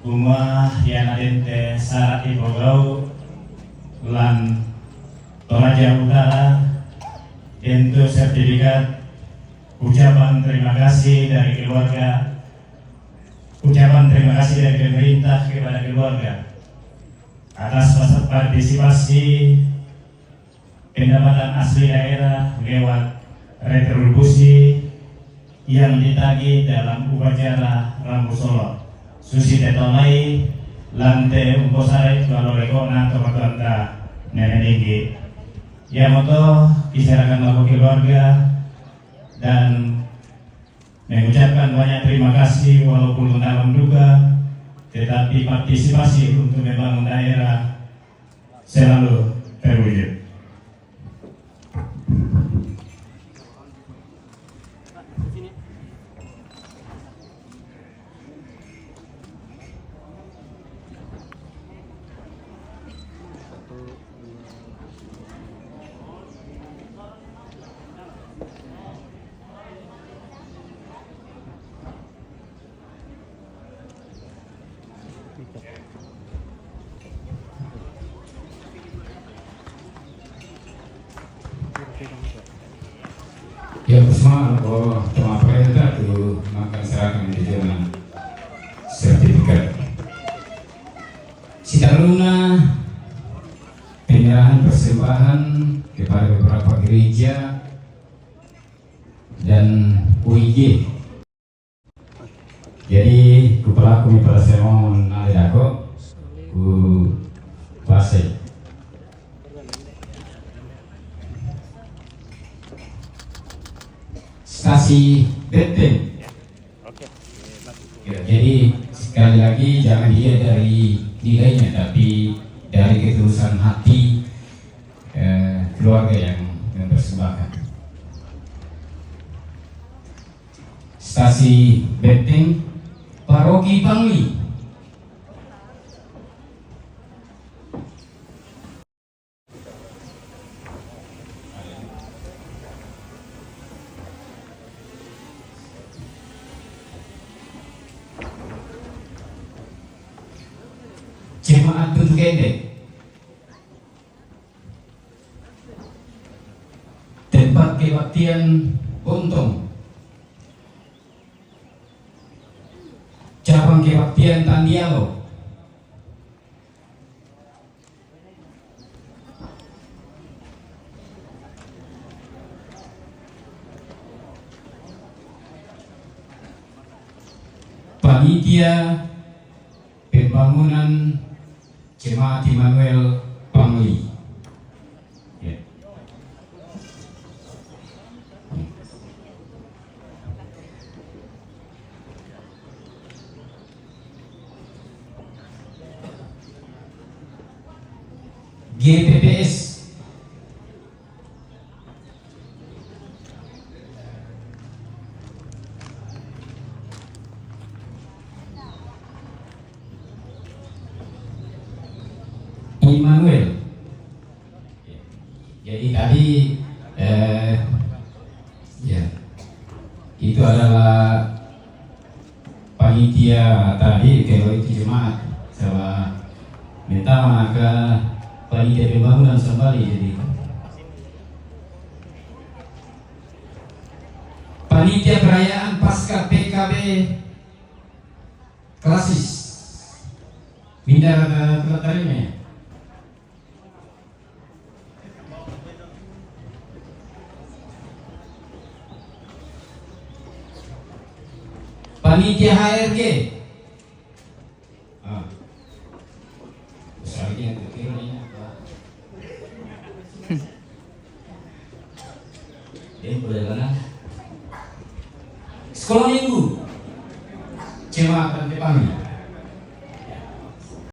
bunga yang adente sarat ibogau lan Toraja Utara untuk sertifikat ucapan terima kasih dari keluarga, ucapan terima kasih dari pemerintah kepada keluarga atas partisipasi pendapatan asli daerah lewat retribusi yang ditagih dalam upacara Rambu Solo susi tetonai lante umposare baloreko na tomatanta nenek tinggi ya moto kisahkan laku keluarga dan mengucapkan banyak terima kasih walaupun dalam duka, tetapi partisipasi untuk membangun daerah selalu terwujud. Yang pertama, teman perintah itu makan serahkan di jalan sertifikat. Sitaruna penyerahan persembahan kepada beberapa gereja dan UIG. Jadi kupelaku pada saya mau menadako ku pasai. Stasi Benteng. Ya, jadi sekali lagi jangan dilihat dari nilainya, tapi dari ketulusan hati keluarga yang mempersembahkan. Stasi Benteng, Paroki Pangli. Jemaat Tujuh Gendek, tempat kebaktian Pontong, cabang kebaktian Tandialo, panitia pembangunan Jemaat Immanuel Pangli. Ya. GPPS Immanuel. Jadi tadi ya itu adalah panitia tadi kalau itu jemaat sama minta maka panitia pembangunan kembali. Jadi panitia perayaan pasca PKB klasis pindah ke Tarimnya. Panitia HRG. Misalnya kira-kira apa? Boleh mana? Sekolah minggu. Jemaat Pangli.